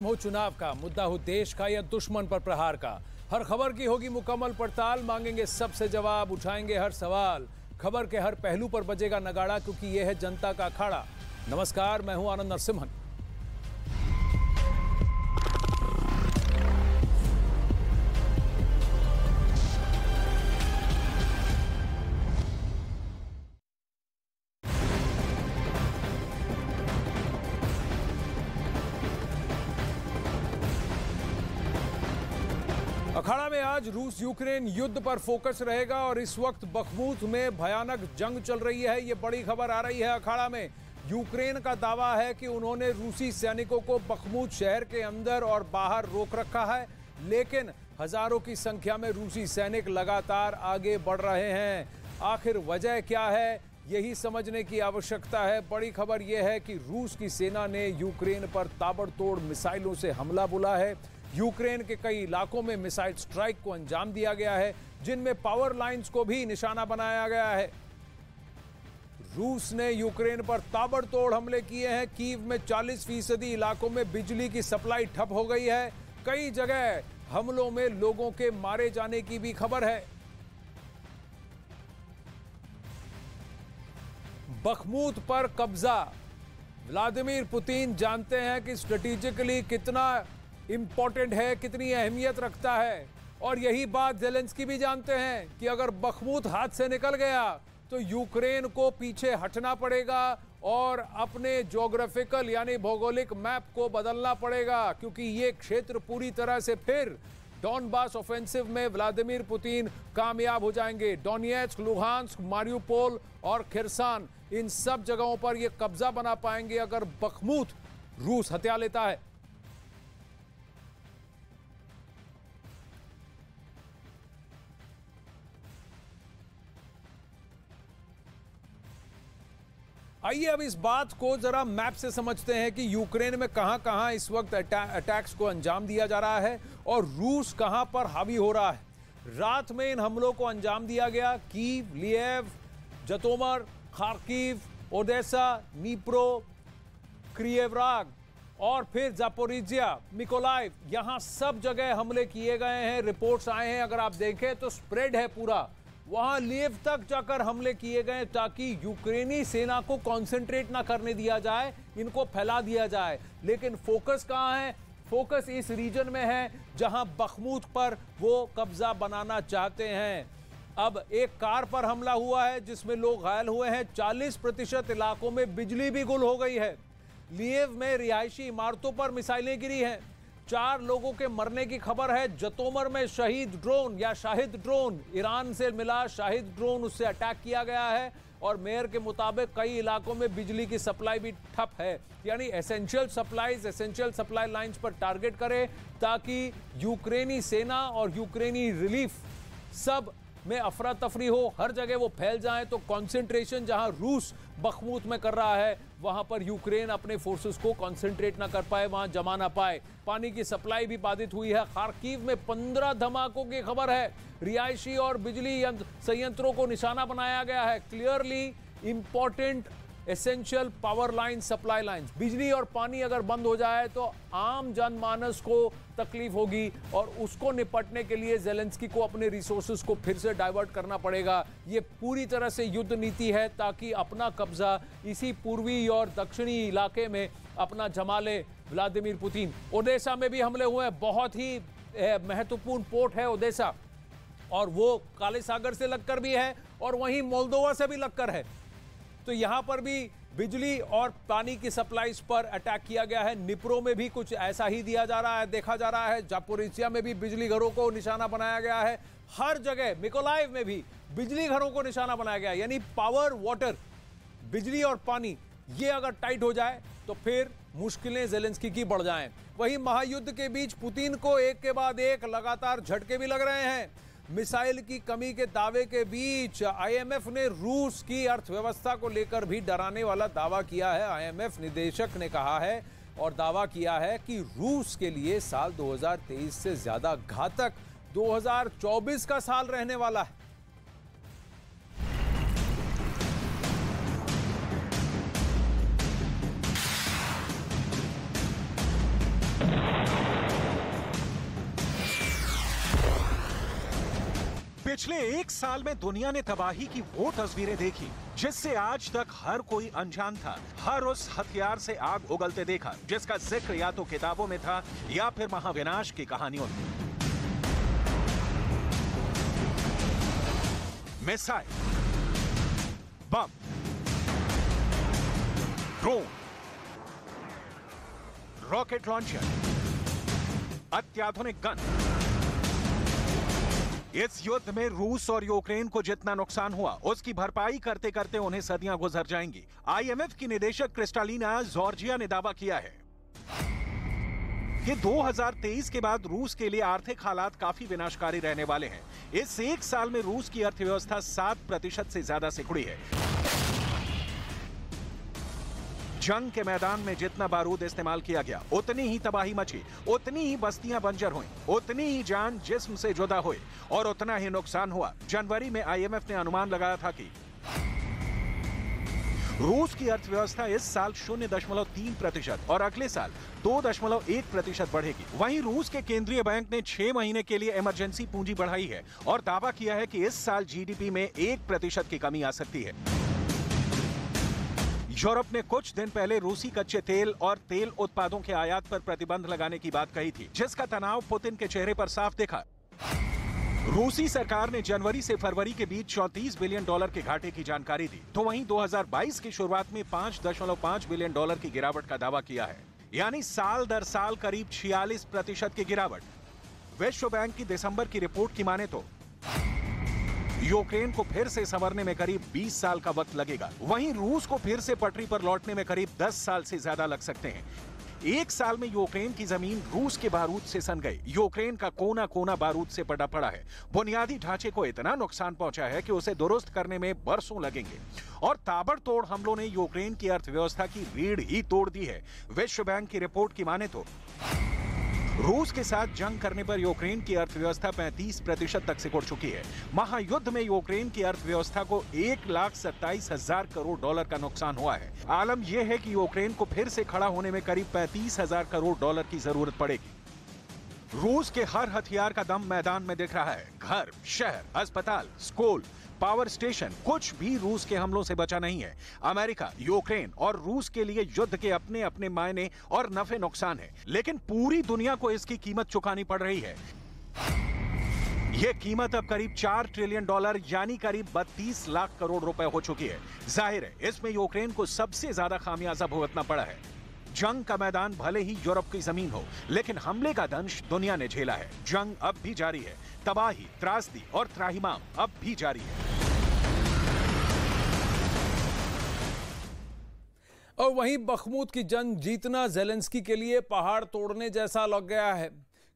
हो चुनाव का मुद्दा हो देश का या दुश्मन पर प्रहार का। हर खबर की होगी मुकम्मल पड़ताल, मांगेंगे सबसे जवाब, उठाएंगे हर सवाल। खबर के हर पहलू पर बजेगा नगाड़ा, क्योंकि यह है जनता का अखाड़ा। नमस्कार, मैं हूं आनंद नरसिम्हन। अखाड़ा में आज रूस यूक्रेन युद्ध पर फोकस रहेगा और इस वक्त बखमूत में भयानक जंग चल रही है। ये बड़ी खबर आ रही है अखाड़ा में। यूक्रेन का दावा है कि उन्होंने रूसी सैनिकों को बखमूत शहर के अंदर और बाहर रोक रखा है, लेकिन हजारों की संख्या में रूसी सैनिक लगातार आगे बढ़ रहे हैं। आखिर वजह क्या है, यही समझने की आवश्यकता है। बड़ी खबर यह है कि रूस की सेना ने यूक्रेन पर ताबड़तोड़ मिसाइलों से हमला बोला है। यूक्रेन के कई इलाकों में मिसाइल स्ट्राइक को अंजाम दिया गया है, जिनमें पावर लाइंस को भी निशाना बनाया गया है। रूस ने यूक्रेन पर ताबड़तोड़ हमले किए हैं। कीव में 40% इलाकों में बिजली की सप्लाई ठप हो गई है। कई जगह हमलों में लोगों के मारे जाने की भी खबर है। बखमूत पर कब्जा। व्लादिमीर पुतिन जानते हैं कि स्ट्रेटेजिकली कितना इंपॉर्टेंट है, कितनी अहमियत रखता है, और यही बात ज़ेलेंस्की भी जानते हैं कि अगर बखमूत हाथ से निकल गया तो यूक्रेन को पीछे हटना पड़ेगा और अपने ज्योग्राफिकल यानी भौगोलिक मैप को बदलना पड़ेगा, क्योंकि ये क्षेत्र पूरी तरह से फिर डॉनबास ऑफेंसिव में व्लादिमीर पुतिन कामयाब हो जाएंगे। डोनेट्स्क, लुहांस्क, मारियुपोल और खिरसान, इन सब जगहों पर ये कब्जा बना पाएंगे अगर बखमूत रूस हत्या लेता है। आइए अब इस बात को जरा मैप से समझते हैं कि यूक्रेन में कहां-कहां इस वक्त अटैक्स को अंजाम दिया जा रहा है और रूस कहां पर हावी हो रहा है। रात में इन हमलों को अंजाम दिया गया कीव, लिएव, जतोमर, खार्किव, ओडेसा, नीप्रो, क्रिएवराग और फिर जापोरिजिया, मिकोलाइव, यहां सब जगह हमले किए गए हैं। रिपोर्ट्स आए हैं, अगर आप देखें तो स्प्रेड है पूरा। वहां लीव तक जाकर हमले किए गए ताकि यूक्रेनी सेना को कंसंट्रेट ना करने दिया जाए, इनको फैला दिया जाए। लेकिन फोकस कहां है? फोकस इस रीजन में है जहां बखमूत पर वो कब्जा बनाना चाहते हैं। अब एक कार पर हमला हुआ है जिसमें लोग घायल हुए हैं। 40% इलाकों में बिजली भी गुल हो गई है। लीव में रिहायशी इमारतों पर मिसाइलें गिरी हैं। 4 लोगों के मरने की खबर है। जतोमर में शहीद ड्रोन या शाहिद ड्रोन, ईरान से मिला शाहिद ड्रोन, उससे अटैक किया गया है और मेयर के मुताबिक कई इलाकों में बिजली की सप्लाई भी ठप है। यानी एसेंशियल सप्लाई लाइंस पर टारगेट करें ताकि यूक्रेनी सेना और यूक्रेनी रिलीफ सब में अफरा तफरी हो, हर जगह वो फैल जाएं, तो कंसंट्रेशन जहां रूस बखमूत में कर रहा है वहां पर यूक्रेन अपने फोर्सेस को कंसंट्रेट ना कर पाए, वहां जमा ना पाए। पानी की सप्लाई भी बाधित हुई है। खार्किव में 15 धमाकों की खबर है। रिहायशी और बिजली संयंत्रों को निशाना बनाया गया है। Clearly important essential power line, supply lines, बिजली और पानी अगर बंद हो जाए तो आम जनमानस को तकलीफ होगी और उसको निपटने के लिए ज़ेलेंस्की को अपने रिसोर्सेज को फिर से डाइवर्ट करना पड़ेगा। ये पूरी तरह से युद्ध नीति है ताकि अपना कब्जा इसी पूर्वी और दक्षिणी इलाके में अपना जमा ले व्लादिमीर पुतिन। ओडेसा में भी हमले हुए हैं। बहुत ही महत्वपूर्ण पोर्ट है ओडेसा, और वो काले सागर से लगकर भी है और वहीं मोल्दोवा से भी लगकर है। तो यहां पर भी बिजली और पानी की सप्लाईज पर अटैक किया गया है। निप्रो में भी कुछ ऐसा ही दिया जा रहा है, देखा जा रहा है। जापोरिजिया में भी बिजली घरों को निशाना बनाया गया है। हर जगह, मिकोलाइव में भी बिजली घरों को निशाना बनाया गया है। यानी पावर, वाटर, बिजली और पानी, ये अगर टाइट हो जाए तो फिर मुश्किलें ज़ेलेंस्की की बढ़ जाएं। वहीं महायुद्ध के बीच पुतिन को एक के बाद एक लगातार झटके भी लग रहे हैं। मिसाइल की कमी के दावे के बीच आईएमएफ ने रूस की अर्थव्यवस्था को लेकर भी डराने वाला दावा किया है। आईएमएफ निदेशक ने कहा है और दावा किया है कि रूस के लिए साल 2023 से ज्यादा घातक 2024 का साल रहने वाला है। पिछले एक साल में दुनिया ने तबाही की वो तस्वीरें देखी जिससे आज तक हर कोई अनजान था। हर उस हथियार से आग उगलते देखा जिसका जिक्र या तो किताबों में था या फिर महाविनाश की कहानियों में। मिसाइल, बम, ड्रोन, रॉकेट लॉन्चर, अत्याधुनिक गन। इस युद्ध में रूस और यूक्रेन को जितना नुकसान हुआ उसकी भरपाई करते करते उन्हें सदियां गुजर जाएंगी। आईएमएफ की निदेशक क्रिस्टालिना जॉर्जिया ने दावा किया है कि 2023 के बाद रूस के लिए आर्थिक हालात काफी विनाशकारी रहने वाले हैं। इस एक साल में रूस की अर्थव्यवस्था 7% से ज्यादा सिकुड़ी है। जंग के मैदान में जितना बारूद इस्तेमाल किया गया उतनी ही तबाही मची, उतनी ही बस्तियां बंजर हुईं, उतनी ही जान जिस्म से जुदा हुई और उतना ही नुकसान हुआ। जनवरी में आईएमएफ ने अनुमान लगाया था कि रूस की अर्थव्यवस्था इस साल 0.3% और अगले साल 2.1% बढ़ेगी। वहीं रूस के केंद्रीय बैंक ने 6 महीने के लिए इमरजेंसी पूंजी बढ़ाई है और दावा किया है कि इस साल जीडीपी में 1% की कमी आ सकती है। यूरोप ने कुछ दिन पहले रूसी कच्चे तेल और तेल उत्पादों के आयात पर प्रतिबंध लगाने की बात कही थी, जिसका तनाव पुतिन के चेहरे पर साफ दिखा। रूसी सरकार ने जनवरी से फरवरी के बीच $34 बिलियन के घाटे की जानकारी दी, तो वहीं 2022 की शुरुआत में $5.5 बिलियन की गिरावट का दावा किया है, यानी साल दर साल करीब 46% की गिरावट। विश्व बैंक की दिसंबर की रिपोर्ट की माने तो यूक्रेन को फिर से संवरने में करीब 20 साल का वक्त लगेगा। वहीं रूस को फिर से पटरी पर लौटने में करीब 10 साल से ज्यादा लग सकते हैं। एक साल में यूक्रेन की जमीन रूस के बारूद से सन गई। यूक्रेन का कोना कोना बारूद से पटा पड़ा है। बुनियादी ढांचे को इतना नुकसान पहुंचा है कि उसे दुरुस्त करने में बरसों लगेंगे और ताबड़तोड़ हमलों ने यूक्रेन की अर्थव्यवस्था की रीढ़ ही तोड़ दी है। विश्व बैंक की रिपोर्ट की माने तो रूस के साथ जंग करने पर यूक्रेन की अर्थव्यवस्था 35% तक सिकुड़ चुकी है। महायुद्ध में यूक्रेन की अर्थव्यवस्था को $1,27,000 करोड़ का नुकसान हुआ है। आलम यह है कि यूक्रेन को फिर से खड़ा होने में करीब $35,000 करोड़ की जरूरत पड़ेगी। रूस के हर हथियार का दम मैदान में दिख रहा है। घर, शहर, अस्पताल, स्कूल, पावर स्टेशन, कुछ भी रूस के हमलों से बचा नहीं है। अमेरिका, यूक्रेन और रूस के लिए युद्ध के अपने अपने मायने और नफे नुकसान है, लेकिन पूरी दुनिया को इसकी कीमत चुकानी पड़ रही है। यह कीमत अब करीब $4 ट्रिलियन यानी करीब 32 लाख करोड़ रुपए हो चुकी है। जाहिर है इसमें यूक्रेन को सबसे ज्यादा खामियाजा भुगतना पड़ा है। जंग का मैदान भले ही यूरोप की जमीन हो, लेकिन हमले का दंश दुनिया ने झेला है। जंग अब भी जारी है। तबाही, त्रासदी और त्राहिमाम अब भी जारी है। और वहीं बखमुत की जंग जीतना ज़ेलेंस्की के लिए पहाड़ तोड़ने जैसा लग गया है,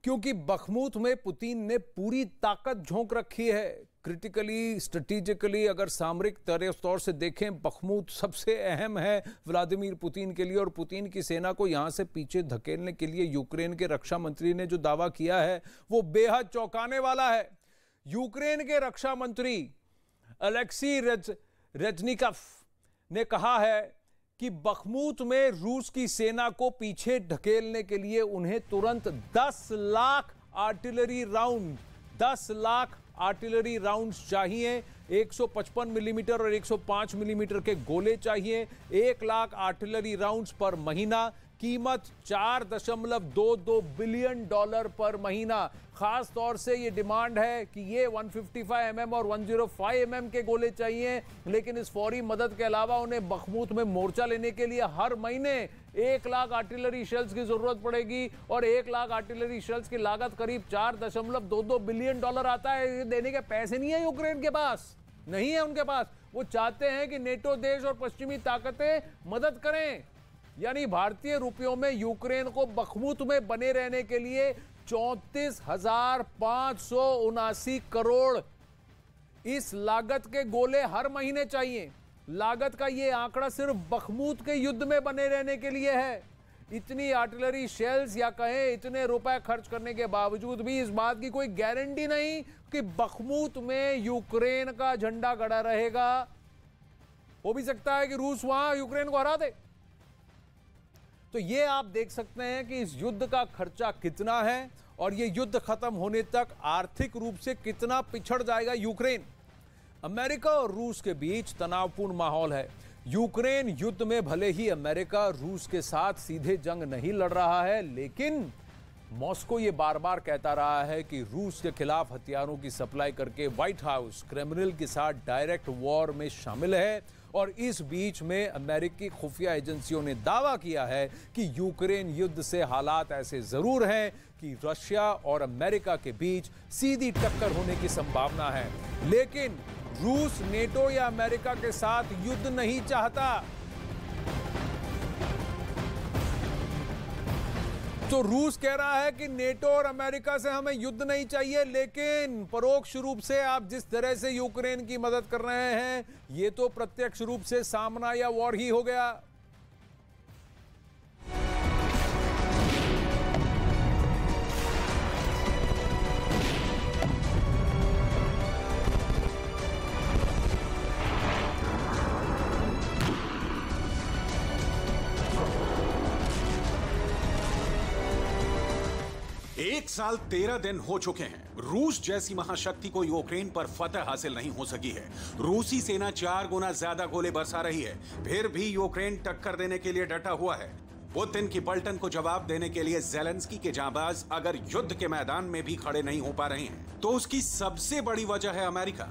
क्योंकि बखमुत में पुतिन ने पूरी ताकत झोंक रखी है। क्रिटिकली, स्ट्रेटेजिकली अगर सामरिक तौर से देखें, बखमुत सबसे अहम है व्लादिमीर पुतिन के लिए। और पुतिन की सेना को यहां से पीछे धकेलने के लिए यूक्रेन के रक्षा मंत्री ने जो दावा किया है वो बेहद चौंकाने वाला है। यूक्रेन के रक्षा मंत्री अलेक्सी रेजनिकोव ने कहा है कि बखमुत में रूस की सेना को पीछे ढकेलने के लिए उन्हें तुरंत 10 लाख आर्टिलरी राउंड्स चाहिए। 155 मिलीमीटर और 105 मिलीमीटर के गोले चाहिए। 1 लाख आर्टिलरी राउंड्स पर महीना। कीमत $4.22 बिलियन पर महीना। खास तौर से ये डिमांड है कि ये 155 mm और 105 mm के गोले चाहिए, लेकिन इस फौरी मदद के अलावा उन्हें बखमुत में मोर्चा लेने के लिए हर महीने 1 लाख आर्टिलरी शेल्स की जरूरत पड़ेगी और 1 लाख आर्टिलरी शेल्स की लागत करीब $4.22 बिलियन आता है। ये देने के पैसे नहीं है यूक्रेन के पास, नहीं है उनके पास। वो चाहते हैं कि नेटो देश और पश्चिमी ताकतें मदद करें, यानी भारतीय रुपयों में यूक्रेन को बखमुत में बने रहने के लिए 34,579 करोड़ इस लागत के गोले हर महीने चाहिए। लागत का ये आंकड़ा सिर्फ बखमुत के युद्ध में बने रहने के लिए है। इतनी आर्टिलरी शेल्स या कहें इतने रुपए खर्च करने के बावजूद भी इस बात की कोई गारंटी नहीं कि बखमुत में यूक्रेन का झंडा गड़ा रहेगा। हो भी सकता है कि रूस वहां यूक्रेन को हरा दे। तो ये आप देख सकते हैं कि इस युद्ध का खर्चा कितना है और ये युद्ध खत्म होने तक आर्थिक रूप से कितना पिछड़ जाएगा यूक्रेन? अमेरिका और रूस के बीच तनावपूर्ण माहौल है। यूक्रेन युद्ध में भले ही अमेरिका रूस के साथ सीधे जंग नहीं लड़ रहा है, लेकिन मॉस्को ये बार बार कहता रहा है कि रूस के खिलाफ हथियारों की सप्लाई करके व्हाइट हाउस क्रेमलिन के साथ डायरेक्ट वॉर में शामिल है। और इस बीच में अमेरिकी खुफिया एजेंसियों ने दावा किया है कि यूक्रेन युद्ध से हालात ऐसे जरूर हैं कि रशिया और अमेरिका के बीच सीधी टक्कर होने की संभावना है। लेकिन रूस नेटो या अमेरिका के साथ युद्ध नहीं चाहता। तो रूस कह रहा है कि नेटो और अमेरिका से हमें युद्ध नहीं चाहिए, लेकिन परोक्ष रूप से आप जिस तरह से यूक्रेन की मदद कर रहे हैं, ये तो प्रत्यक्ष रूप से सामना या वॉर ही हो गया। एक साल 13 दिन हो चुके हैं। रूस जैसी महाशक्ति को यूक्रेन पर फतह हासिल नहीं हो सकी है। रूसी सेना 4 गुना ज्यादा गोले बरसा रही है, फिर भी यूक्रेन टक्कर देने के लिए डटा हुआ है। पुतिन की पलटन को जवाब देने के लिए ज़ेलेंस्की के जांबाज अगर युद्ध के मैदान में भी खड़े नहीं हो पा रहे हैं, तो उसकी सबसे बड़ी वजह है अमेरिका।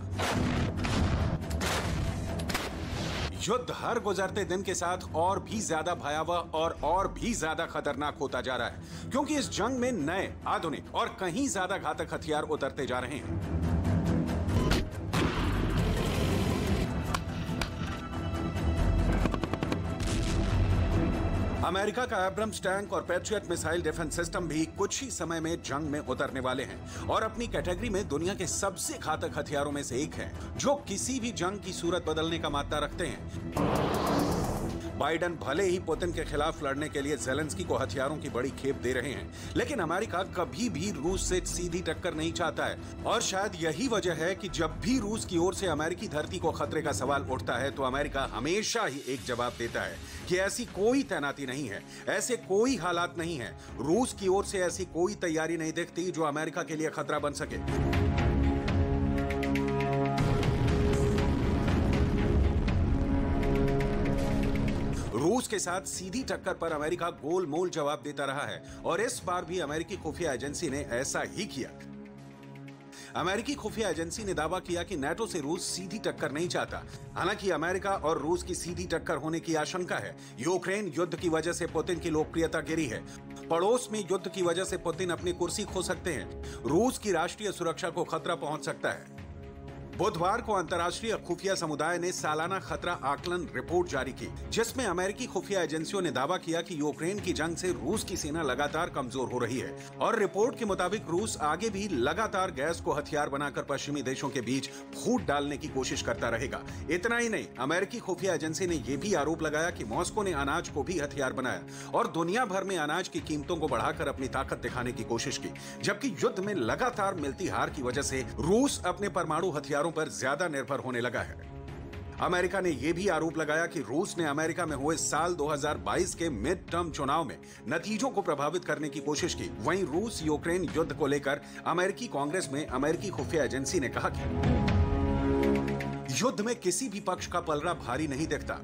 युद्ध हर गुजरते दिन के साथ और भी ज्यादा भयावह और भी ज्यादा खतरनाक होता जा रहा है, क्योंकि इस जंग में नए, आधुनिक और कहीं ज्यादा घातक हथियार उतरते जा रहे हैं। अमेरिका का एब्रम्स टैंक और पैट्रियट मिसाइल डिफेंस सिस्टम भी कुछ ही समय में जंग में उतरने वाले हैं और अपनी कैटेगरी में दुनिया के सबसे घातक हथियारों में से एक है, जो किसी भी जंग की सूरत बदलने का मादा रखते हैं। बाइडेन भले ही पुतिन के खिलाफ लड़ने के लिए ज़ेलेंस्की को हथियारों की बड़ी खेप दे रहे हैं, लेकिन अमेरिका कभी भी रूस से सीधी टक्कर नहीं चाहता है। और शायद यही वजह है कि जब भी रूस की ओर से अमेरिकी धरती को खतरे का सवाल उठता है, तो अमेरिका हमेशा ही एक जवाब देता है कि ऐसी कोई तैनाती नहीं है, ऐसे कोई हालात नहीं है, रूस की ओर से ऐसी कोई तैयारी नहीं दिखती जो अमेरिका के लिए खतरा बन सके। रूस के साथ सीधी टक्कर पर अमेरिका गोलमोल जवाब देता रहा है और इस बार भी अमेरिकी खुफिया एजेंसी ने ऐसा ही किया। अमेरिकी खुफिया एजेंसी ने दावा किया कि नाटो से रूस सीधी टक्कर नहीं चाहता। हालांकि अमेरिका और रूस की सीधी टक्कर होने की आशंका है। यूक्रेन युद्ध की वजह से पुतिन की लोकप्रियता गिरी है। पड़ोस में युद्ध की वजह से पुतिन अपनी कुर्सी खो सकते हैं। रूस की राष्ट्रीय सुरक्षा को खतरा पहुंच सकता है। बुधवार को अंतर्राष्ट्रीय खुफिया समुदाय ने सालाना खतरा आकलन रिपोर्ट जारी की, जिसमें अमेरिकी खुफिया एजेंसियों ने दावा किया कि यूक्रेन की जंग से रूस की सेना लगातार कमजोर हो रही है और रिपोर्ट के मुताबिक रूस आगे भी लगातार गैस को हथियार बनाकर पश्चिमी देशों के बीच फूट डालने की कोशिश करता रहेगा। इतना ही नहीं, अमेरिकी खुफिया एजेंसी ने यह भी आरोप लगाया कि मॉस्को ने अनाज को भी हथियार बनाया और दुनिया भर में अनाज की कीमतों को बढ़ाकर अपनी ताकत दिखाने की कोशिश की, जबकि युद्ध में लगातार मिलती हार की वजह से रूस अपने परमाणु हथियारों पर ज्यादा निर्भर होने लगा है। अमेरिका ने यह भी आरोप लगाया कि रूस ने अमेरिका में हुए साल 2022 के मिड टर्म चुनाव में नतीजों को प्रभावित करने की कोशिश की। वहीं रूस यूक्रेन युद्ध को लेकर अमेरिकी कांग्रेस में अमेरिकी खुफिया एजेंसी ने कहा कि युद्ध में किसी भी पक्ष का पलड़ा भारी नहीं दिखता।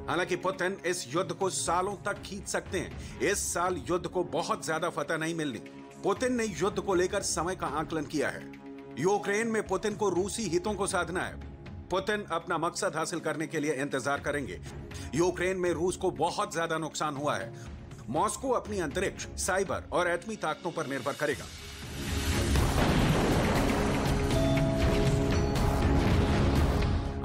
हालांकि पुतिन इस युद्ध को सालों तक खींच सकते हैं। इस साल युद्ध को बहुत ज्यादा फतह नहीं मिलनी। पुतिन ने युद्ध को लेकर समय का आकलन किया है। यूक्रेन में पुतिन को रूसी हितों को साधना है। पुतिन अपना मकसद हासिल करने के लिए इंतजार करेंगे। यूक्रेन में रूस को बहुत ज्यादा नुकसान हुआ है। मॉस्को अपनी अंतरिक्ष, साइबर और एटमी ताकतों पर निर्भर करेगा।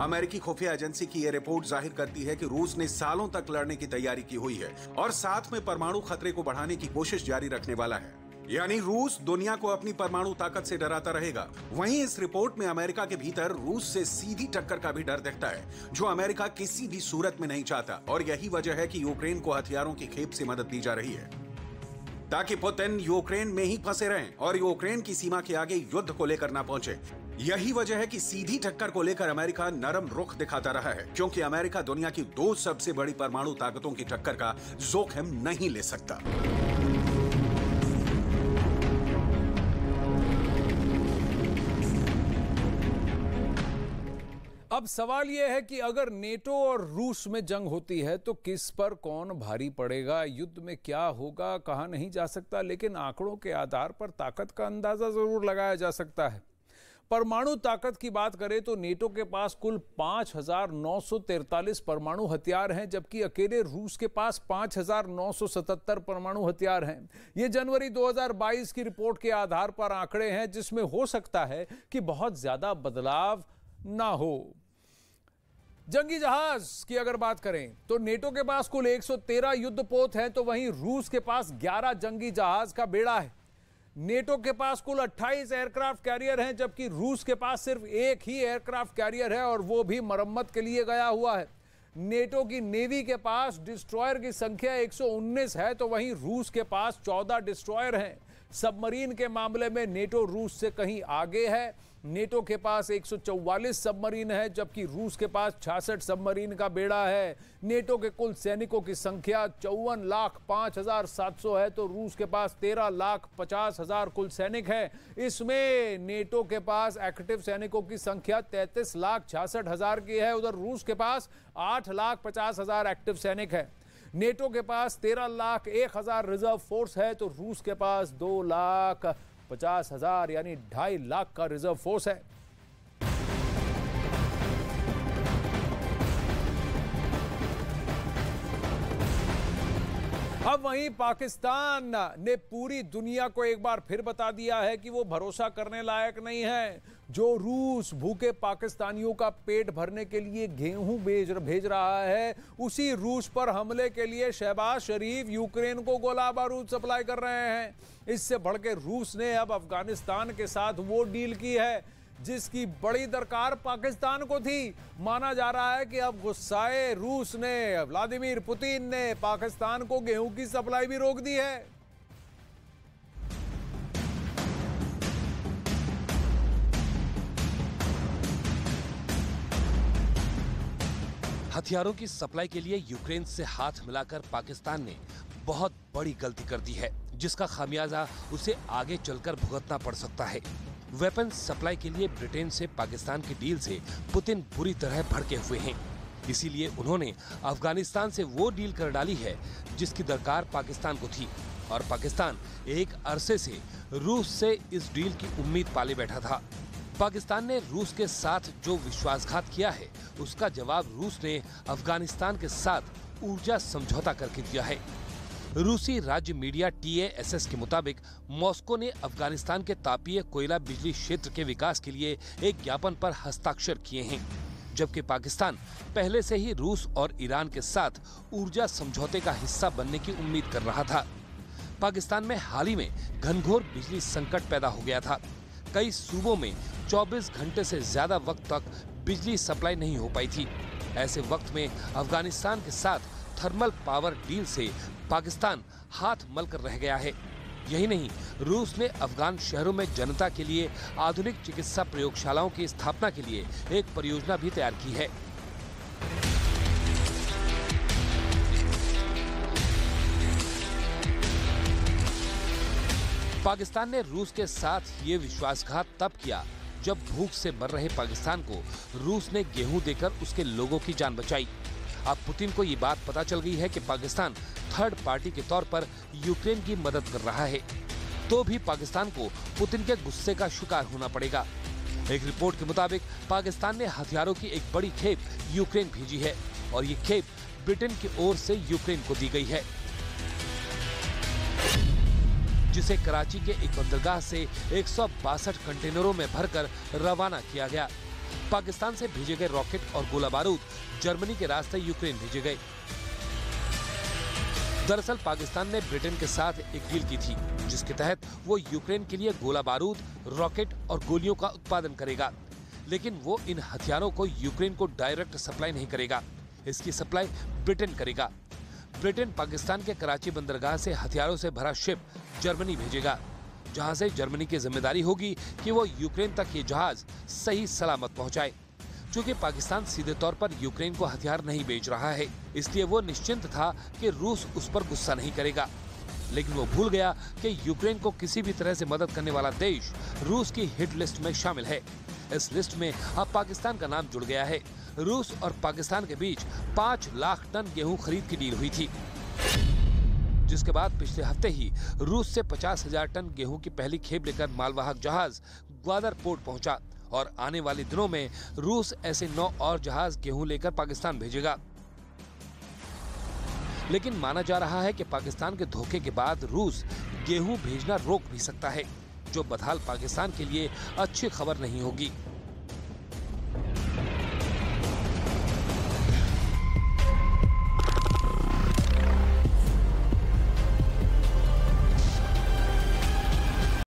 अमेरिकी खुफिया एजेंसी की यह रिपोर्ट जाहिर करती है कि रूस ने सालों तक लड़ने की तैयारी की हुई है और साथ में परमाणु खतरे को बढ़ाने की कोशिश जारी रखने वाला है। यानी रूस दुनिया को अपनी परमाणु ताकत से डराता रहेगा। वहीं इस रिपोर्ट में अमेरिका के भीतर रूस से सीधी टक्कर का भी डर दिखता है, जो अमेरिका किसी भी सूरत में नहीं चाहता। और यही वजह है कि यूक्रेन को हथियारों की खेप से मदद दी जा रही है, ताकि पुतिन यूक्रेन में ही फंसे रहें और यूक्रेन की सीमा के आगे युद्ध को लेकर ना पहुंचे। यही वजह है कि सीधी टक्कर को लेकर अमेरिका नरम रुख दिखाता रहा है, क्योंकि अमेरिका दुनिया की 2 सबसे बड़ी परमाणु ताकतों की टक्कर का जोखिम नहीं ले सकता। अब सवाल यह है कि अगर नेटो और रूस में जंग होती है तो किस पर कौन भारी पड़ेगा, युद्ध में क्या होगा कहा नहीं जा सकता, लेकिन आंकड़ों के आधार पर ताकत का अंदाजा जरूर लगाया जा सकता है। परमाणु ताकत की बात करें तो नेटो के पास कुल 5,943 परमाणु हथियार हैं, जबकि अकेले रूस के पास 5,977 परमाणु हथियार हैं। ये जनवरी 2022 की रिपोर्ट के आधार पर आंकड़े हैं, जिसमें हो सकता है कि बहुत ज्यादा बदलाव ना हो। जंगी जहाज की अगर बात करें तो नेटो के पास कुल 113 युद्धपोत हैं, तो वहीं रूस के पास 11 जंगी जहाज का बेड़ा है। नेटो के पास कुल 28 एयरक्राफ्ट कैरियर हैं, जबकि रूस के पास सिर्फ एक ही एयरक्राफ्ट कैरियर है और वो भी मरम्मत के लिए गया हुआ है। नेटो की नेवी के पास डिस्ट्रॉयर की संख्या 119 है, तो वहीं रूस के पास 14 डिस्ट्रॉयर हैं। सबमरीन के मामले में नेटो रूस से कहीं आगे है। नेटो के पास 144 सबमरीन है, जबकि रूस के पास 66 सबमरीन का बेड़ा है। नेटो के कुल सैनिकों की संख्या 54,05,700 है, तो रूस के पास 13,50,000 कुल सैनिक है। इसमें नेटो के पास एक्टिव सैनिकों की संख्या 33,66,000 की है, उधर रूस के पास 8,50,000 एक्टिव सैनिक है। नेटो के पास 13,01,000 रिजर्व फोर्स है, तो रूस के पास 2,50,000 यानी 2.5 लाख का रिजर्व फोर्स है। अब वहीं पाकिस्तान ने पूरी दुनिया को एक बार फिर बता दिया है कि वो भरोसा करने लायक नहीं है। जो रूस भूखे पाकिस्तानियों का पेट भरने के लिए गेहूं भेज रहा है, उसी रूस पर हमले के लिए शहबाज शरीफ यूक्रेन को गोला बारूद सप्लाई कर रहे हैं। इससे बढ़ के रूस ने अब अफगानिस्तान के साथ वो डील की है जिसकी बड़ी दरकार पाकिस्तान को थी। माना जा रहा है कि अब गुस्साए रूस ने, व्लादिमीर पुतिन ने पाकिस्तान को गेहूं की सप्लाई भी रोक दी है। हथियारों की सप्लाई के लिए यूक्रेन से हाथ मिलाकर पाकिस्तान ने बहुत बड़ी गलती कर दी है, जिसका खामियाजा उसे आगे चलकर भुगतना पड़ सकता है। वेपन सप्लाई के लिए ब्रिटेन से पाकिस्तान की डील से पुतिन बुरी तरह भड़के हुए हैं। इसीलिए उन्होंने अफगानिस्तान से वो डील कर डाली है जिसकी दरकार पाकिस्तान को थी, और पाकिस्तान एक अरसे से रूस से इस डील की उम्मीद पाले बैठा था। पाकिस्तान ने रूस के साथ जो विश्वासघात किया है, उसका जवाब रूस ने अफगानिस्तान के साथ ऊर्जा समझौता करके दिया है। रूसी राज्य मीडिया TASS के मुताबिक मॉस्को ने अफगानिस्तान के तापीय कोयला बिजली क्षेत्र के विकास के लिए एक ज्ञापन पर हस्ताक्षर किए हैं, जबकि पाकिस्तान पहले से ही रूस और ईरान के साथ ऊर्जा समझौते का हिस्सा बनने की उम्मीद कर रहा था। पाकिस्तान में हाल ही में घनघोर बिजली संकट पैदा हो गया था। कई सूबों में 24 घंटे से ज्यादा वक्त तक बिजली सप्लाई नहीं हो पाई थी। ऐसे वक्त में अफगानिस्तान के साथ थर्मल पावर डील से पाकिस्तान हाथ मल कर रह गया है। यही नहीं, रूस ने अफगान शहरों में जनता के लिए आधुनिक चिकित्सा प्रयोगशालाओं की स्थापना के लिए एक परियोजना भी तैयार की है। पाकिस्तान ने रूस के साथ ये विश्वासघात तब किया जब भूख से मर रहे पाकिस्तान को रूस ने गेहूं देकर उसके लोगों की जान बचाई। अब पुतिन को ये बात पता चल गई है कि पाकिस्तान थर्ड पार्टी के तौर पर यूक्रेन की मदद कर रहा है, तो भी पाकिस्तान को पुतिन के गुस्से का शिकार होना पड़ेगा। एक रिपोर्ट के मुताबिक पाकिस्तान ने हथियारों की एक बड़ी खेप यूक्रेन भेजी है, और ये खेप ब्रिटेन की ओर से यूक्रेन को दी गई है, जिसे कराची के एक बंदरगाह से 162 कंटेनरों में भरकर रवाना किया गया। पाकिस्तान से भेजे गए रॉकेट और गोला बारूद जर्मनी के रास्ते यूक्रेन भेजे गए। दरअसल पाकिस्तान ने ब्रिटेन के साथ एक डील की थी, जिसके तहत वो यूक्रेन के लिए गोला बारूद, रॉकेट और गोलियों का उत्पादन करेगा, लेकिन वो इन हथियारों को यूक्रेन को डायरेक्ट सप्लाई नहीं करेगा। इसकी सप्लाई ब्रिटेन करेगा। ब्रिटेन पाकिस्तान के कराची बंदरगाह से हथियारों से भरा शिप जर्मनी भेजेगा, जहां से जर्मनी की जिम्मेदारी होगी कि वो यूक्रेन तक ये जहाज सही सलामत पहुंचाए। चूंकि पाकिस्तान सीधे तौर पर यूक्रेन को हथियार नहीं बेच रहा है, इसलिए वो निश्चिंत था कि रूस उस पर गुस्सा नहीं करेगा। लेकिन वो भूल गया कि यूक्रेन को किसी भी तरह से मदद करने वाला देश रूस की हिट लिस्ट में शामिल है। इस लिस्ट में अब पाकिस्तान का नाम जुड़ गया है। रूस और पाकिस्तान के बीच 5 लाख टन गेहूं खरीद की डील हुई थी, जिसके बाद पिछले हफ्ते ही रूस से 50,000 टन गेहूं की पहली खेप लेकर मालवाहक जहाज ग्वादर पोर्ट पहुंचा और आने वाले दिनों में रूस ऐसे 9 और जहाज गेहूं लेकर पाकिस्तान भेजेगा। लेकिन माना जा रहा है कि पाकिस्तान के धोखे के बाद रूस गेहूं भेजना रोक भी सकता है, जो बदहाल पाकिस्तान के लिए अच्छी खबर नहीं होगी।